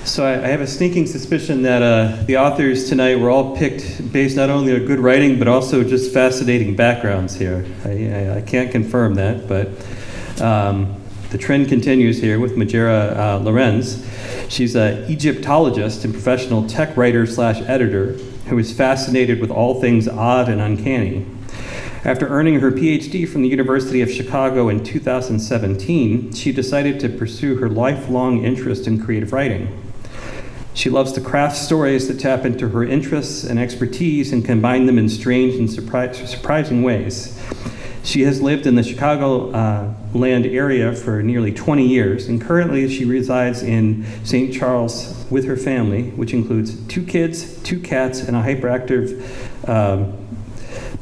So I have a sneaking suspicion that the authors tonight were all picked based not only on good writing, but also just fascinating backgrounds here. I can't confirm that, but the trend continues here with Megaera Lorenz. She's an Egyptologist and professional tech writer/editor who is fascinated with all things odd and uncanny. After earning her PhD from the University of Chicago in 2017, she decided to pursue her lifelong interest in creative writing. She loves to craft stories that tap into her interests and expertise and combine them in strange and surprising ways. She has lived in the Chicagoland area for nearly 20 years, and currently she resides in St. Charles with her family, which includes 2 kids, 2 cats, and a hyperactive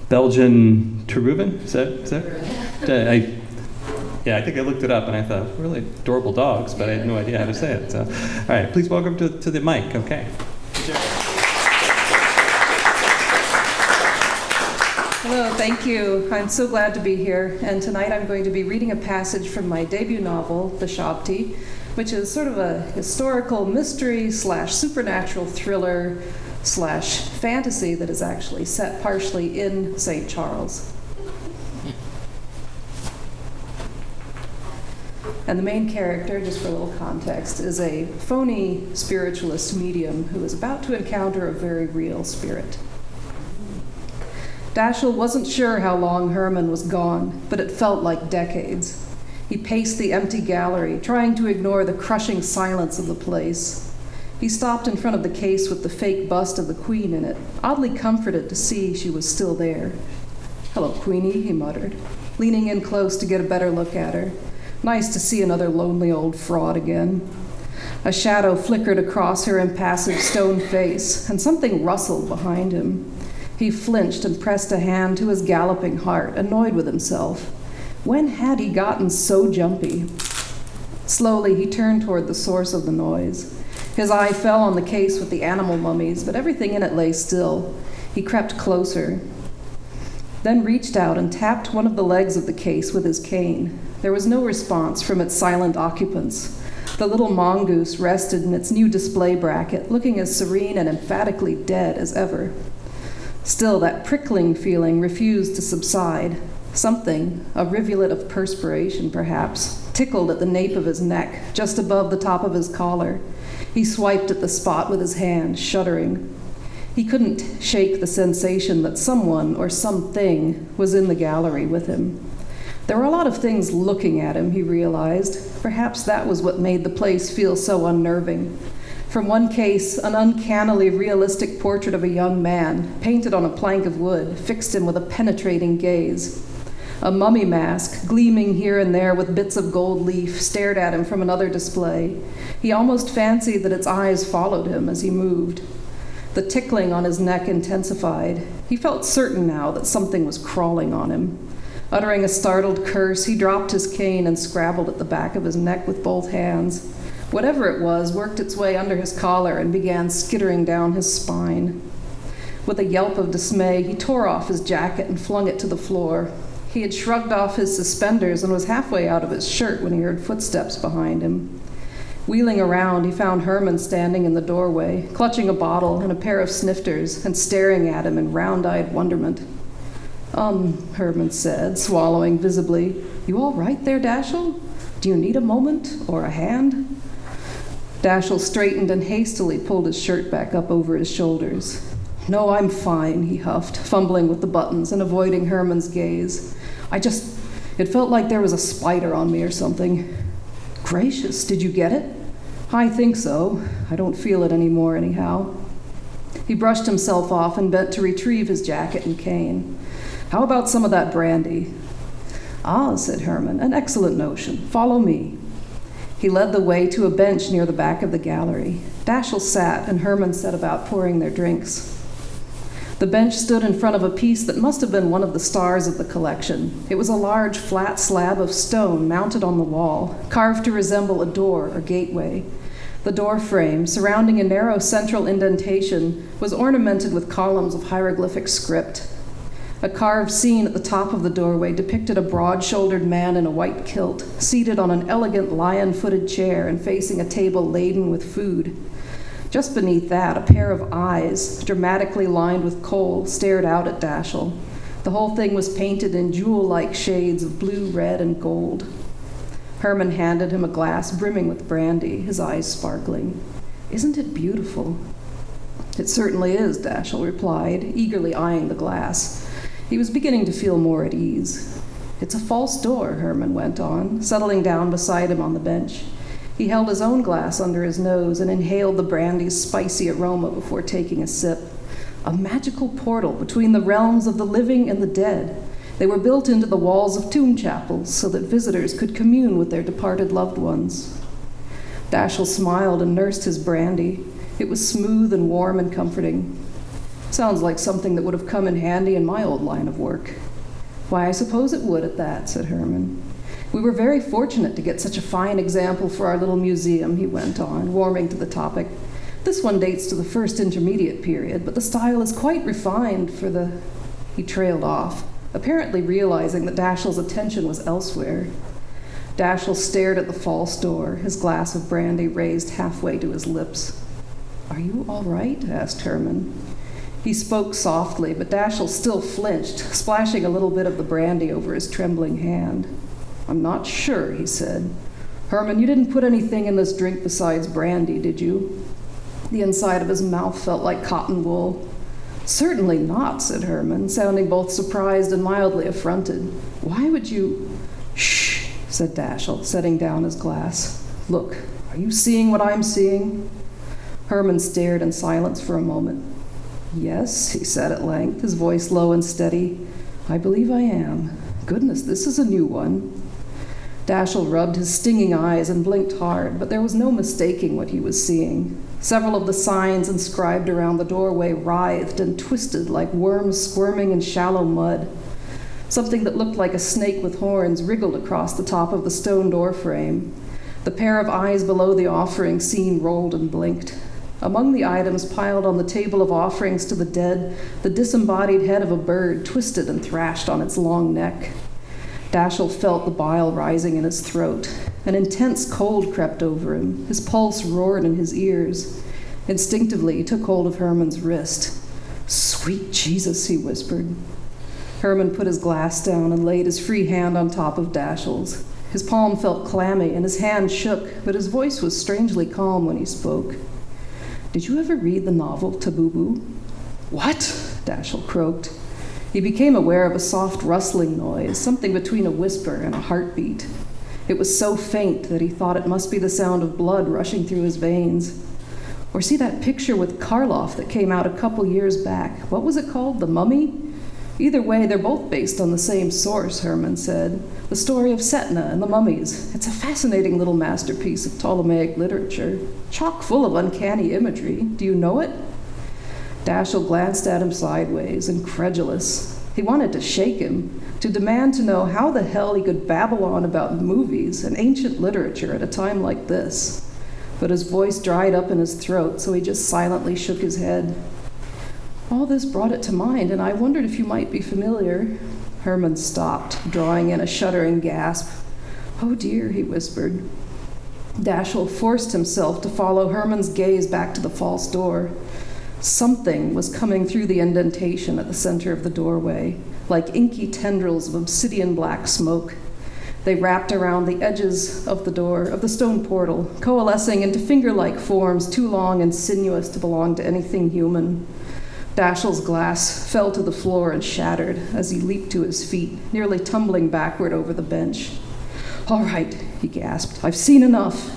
Belgian Tervuven? Is that? I think I looked it up and I thought, really adorable dogs, but I had no idea how to say it. So, all right, please welcome to the mic. Okay. Hello, thank you. I'm so glad to be here. And tonight I'm going to be reading a passage from my debut novel, The Shabti, which is sort of a historical mystery / supernatural thriller / fantasy that is actually set partially in St. Charles. And the main character, just for a little context, is a phony spiritualist medium who is about to encounter a very real spirit. Dashiell wasn't sure how long Herman was gone, but it felt like decades. He paced the empty gallery, trying to ignore the crushing silence of the place. He stopped in front of the case with the fake bust of the Queen in it, oddly comforted to see she was still there. "Hello, Queenie," he muttered, leaning in close to get a better look at her. Nice to see another lonely old fraud again. A shadow flickered across her impassive stone face, and something rustled behind him. He flinched and pressed a hand to his galloping heart, annoyed with himself. When had he gotten so jumpy? Slowly, he turned toward the source of the noise. His eye fell on the case with the animal mummies, but everything in it lay still. He crept closer, then reached out and tapped one of the legs of the case with his cane. There was no response from its silent occupants. The little mongoose rested in its new display bracket, looking as serene and emphatically dead as ever. Still, that prickling feeling refused to subside. Something, a rivulet of perspiration perhaps, tickled at the nape of his neck, just above the top of his collar. He swiped at the spot with his hand, shuddering. He couldn't shake the sensation that someone or something was in the gallery with him. There were a lot of things looking at him, he realized. Perhaps that was what made the place feel so unnerving. From one case, an uncannily realistic portrait of a young man, painted on a plank of wood, fixed him with a penetrating gaze. A mummy mask, gleaming here and there with bits of gold leaf, stared at him from another display. He almost fancied that its eyes followed him as he moved. The tickling on his neck intensified. He felt certain now that something was crawling on him. Uttering a startled curse, he dropped his cane and scrabbled at the back of his neck with both hands. Whatever it was worked its way under his collar and began skittering down his spine. With a yelp of dismay, he tore off his jacket and flung it to the floor. He had shrugged off his suspenders and was halfway out of his shirt when he heard footsteps behind him. Wheeling around, he found Herman standing in the doorway, clutching a bottle and a pair of snifters and staring at him in round-eyed wonderment. Herman said, swallowing visibly. "You all right there, Dashiell? Do you need a moment or a hand?" Dashiell straightened and hastily pulled his shirt back up over his shoulders. "No, I'm fine," he huffed, fumbling with the buttons and avoiding Herman's gaze. It felt like there was a spider on me or something." "Gracious, did you get it?" "I think so. I don't feel it anymore, anyhow." He brushed himself off and bent to retrieve his jacket and cane. "How about some of that brandy?" "Ah," said Herman, "an excellent notion. Follow me." He led the way to a bench near the back of the gallery. Dashiell sat, and Herman set about pouring their drinks. The bench stood in front of a piece that must have been one of the stars of the collection. It was a large, flat slab of stone mounted on the wall, carved to resemble a door or gateway. The door frame, surrounding a narrow central indentation, was ornamented with columns of hieroglyphic script. A carved scene at the top of the doorway depicted a broad-shouldered man in a white kilt, seated on an elegant lion-footed chair and facing a table laden with food. Just beneath that, a pair of eyes, dramatically lined with kohl, stared out at Dashiell. The whole thing was painted in jewel-like shades of blue, red, and gold. Herman handed him a glass brimming with brandy, his eyes sparkling. "Isn't it beautiful?" "It certainly is," Dashiell replied, eagerly eyeing the glass. He was beginning to feel more at ease. "It's a false door," Herman went on, settling down beside him on the bench. He held his own glass under his nose and inhaled the brandy's spicy aroma before taking a sip. "A magical portal between the realms of the living and the dead. They were built into the walls of tomb chapels so that visitors could commune with their departed loved ones." Dashiell smiled and nursed his brandy. It was smooth and warm and comforting. "Sounds like something that would have come in handy in my old line of work." "Why, I suppose it would at that," said Herman. "We were very fortunate to get such a fine example for our little museum," he went on, warming to the topic. "This one dates to the first intermediate period, but the style is quite refined for the—" He trailed off, apparently realizing that Dashiell's attention was elsewhere. Dashiell stared at the false door, his glass of brandy raised halfway to his lips. "Are you all right?" asked Herman. He spoke softly, but Dashiell still flinched, splashing a little bit of the brandy over his trembling hand. "I'm not sure," he said. "Herman, you didn't put anything in this drink besides brandy, did you?" The inside of his mouth felt like cotton wool. "Certainly not," said Herman, sounding both surprised and mildly affronted. "Why would you—" "Shh," said Dashiell, setting down his glass. "Look, are you seeing what I'm seeing?" Herman stared in silence for a moment. "Yes," he said at length, his voice low and steady. "I believe I am. Goodness, this is a new one." Dashiell rubbed his stinging eyes and blinked hard, but there was no mistaking what he was seeing. Several of the signs inscribed around the doorway writhed and twisted like worms squirming in shallow mud. Something that looked like a snake with horns wriggled across the top of the stone door frame. The pair of eyes below the offering scene rolled and blinked. Among the items piled on the table of offerings to the dead, the disembodied head of a bird twisted and thrashed on its long neck. Dashiell felt the bile rising in his throat. An intense cold crept over him. His pulse roared in his ears. Instinctively, he took hold of Herman's wrist. "Sweet Jesus," he whispered. Herman put his glass down and laid his free hand on top of Dashiell's. His palm felt clammy and his hand shook, but his voice was strangely calm when he spoke. "Did you ever read the novel Tabubu?" "What?" Dashiell croaked. He became aware of a soft rustling noise, something between a whisper and a heartbeat. It was so faint that he thought it must be the sound of blood rushing through his veins. "Or see that picture with Karloff that came out a couple years back. What was it called? The Mummy?" "Either way, they're both based on the same source," Herman said. "The story of Setna and the mummies. It's a fascinating little masterpiece of Ptolemaic literature, chock full of uncanny imagery. Do you know it?" Dashiell glanced at him sideways, incredulous. He wanted to shake him, to demand to know how the hell he could babble on about movies and ancient literature at a time like this. But his voice dried up in his throat, so he just silently shook his head. "All this brought it to mind, and I wondered if you might be familiar." Herman stopped, drawing in a shuddering gasp. "Oh dear," he whispered. Dashiell forced himself to follow Herman's gaze back to the false door. Something was coming through the indentation at the center of the doorway, like inky tendrils of obsidian black smoke. They wrapped around the edges of the door, of the stone portal, coalescing into finger-like forms too long and sinuous to belong to anything human. Dashiell's glass fell to the floor and shattered as he leaped to his feet, nearly tumbling backward over the bench. "All right," he gasped. "I've seen enough."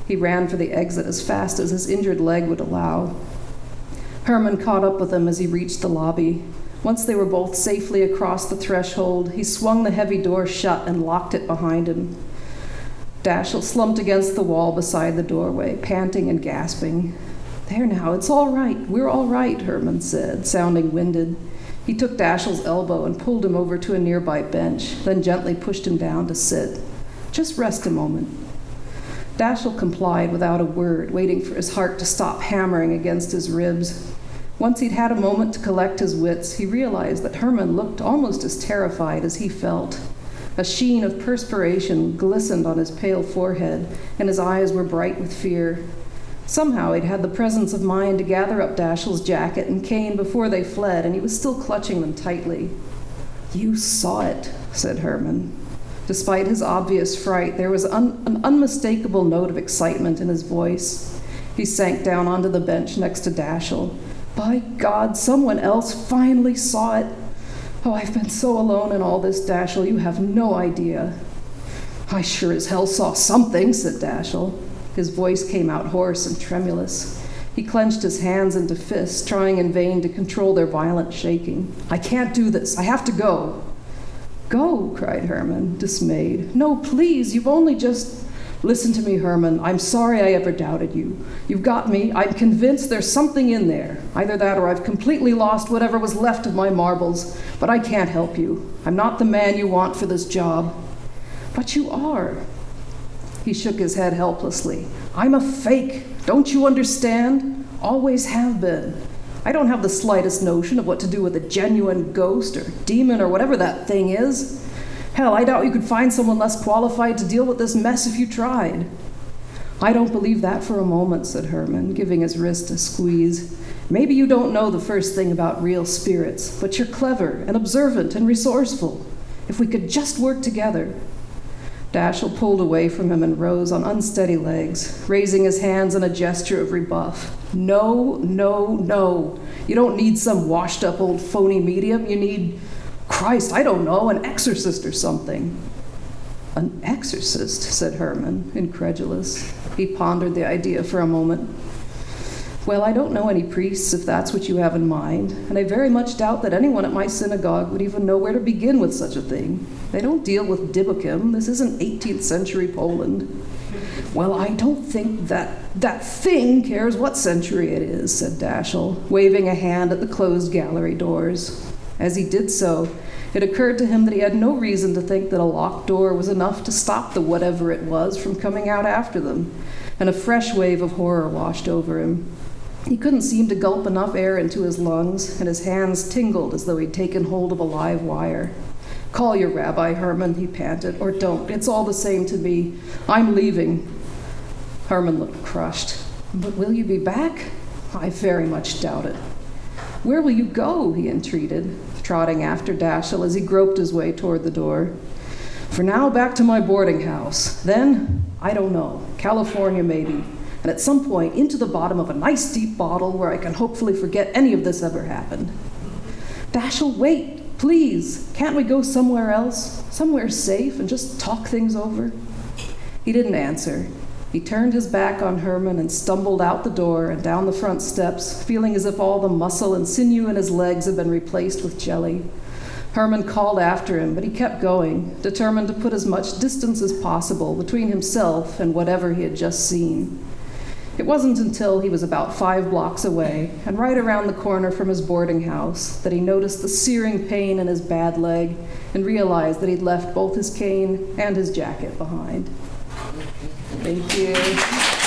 He ran for the exit as fast as his injured leg would allow. Herman caught up with him as he reached the lobby. Once they were both safely across the threshold, he swung the heavy door shut and locked it behind him. Dashiell slumped against the wall beside the doorway, panting and gasping. "There now, it's all right. We're all right," Herman said, sounding winded. He took Dashiell's elbow and pulled him over to a nearby bench, then gently pushed him down to sit. "Just rest a moment." Dashiell complied without a word, waiting for his heart to stop hammering against his ribs. Once he'd had a moment to collect his wits, he realized that Herman looked almost as terrified as he felt. A sheen of perspiration glistened on his pale forehead, and his eyes were bright with fear. Somehow he'd had the presence of mind to gather up Dashiell's jacket and cane before they fled, and he was still clutching them tightly. "You saw it," said Herman. Despite his obvious fright, there was an unmistakable note of excitement in his voice. He sank down onto the bench next to Dashiell. "By God, someone else finally saw it. Oh, I've been so alone in all this, Dashiell, you have no idea." "I sure as hell saw something," said Dashiell. His voice came out hoarse and tremulous. He clenched his hands into fists, trying in vain to control their violent shaking. "I can't do this. I have to go." "Go," cried Herman, dismayed. "No, please, you've only just—" "Listen to me, Herman. I'm sorry I ever doubted you. You've got me. I'm convinced there's something in there. Either that or I've completely lost whatever was left of my marbles. But I can't help you. I'm not the man you want for this job." "But you are." He shook his head helplessly. "I'm a fake. Don't you understand? Always have been. I don't have the slightest notion of what to do with a genuine ghost or demon or whatever that thing is. Hell, I doubt you could find someone less qualified to deal with this mess if you tried." "I don't believe that for a moment," said Herman, giving his wrist a squeeze. "Maybe you don't know the first thing about real spirits, but you're clever and observant and resourceful. If we could just work together." Dashiell pulled away from him and rose on unsteady legs, raising his hands in a gesture of rebuff. "No, no, no. You don't need some washed-up old phony medium. You need, Christ, I don't know, an exorcist or something." "An exorcist?" said Herman, incredulous. He pondered the idea for a moment. "Well, I don't know any priests, if that's what you have in mind, and I very much doubt that anyone at my synagogue would even know where to begin with such a thing. They don't deal with Dibbukim. This isn't 18th century Poland." "Well, I don't think that thing cares what century it is," said Dashiell, waving a hand at the closed gallery doors. As he did so, it occurred to him that he had no reason to think that a locked door was enough to stop the whatever it was from coming out after them, and a fresh wave of horror washed over him. He couldn't seem to gulp enough air into his lungs, and his hands tingled as though he'd taken hold of a live wire. "Call your rabbi, Herman," he panted, "or don't. It's all the same to me. I'm leaving." Herman looked crushed. "But will you be back?" "I very much doubt it." "Where will you go?" he entreated, trotting after Dashiell as he groped his way toward the door. "For now, back to my boarding house. Then, I don't know, California maybe. And at some point, into the bottom of a nice deep bottle where I can hopefully forget any of this ever happened." "Dashiell, wait, please. Can't we go somewhere else? Somewhere safe and just talk things over?" He didn't answer. He turned his back on Herman and stumbled out the door and down the front steps, feeling as if all the muscle and sinew in his legs had been replaced with jelly. Herman called after him, but he kept going, determined to put as much distance as possible between himself and whatever he had just seen. It wasn't until he was about 5 blocks away and right around the corner from his boarding house that he noticed the searing pain in his bad leg and realized that he'd left both his cane and his jacket behind. Thank you.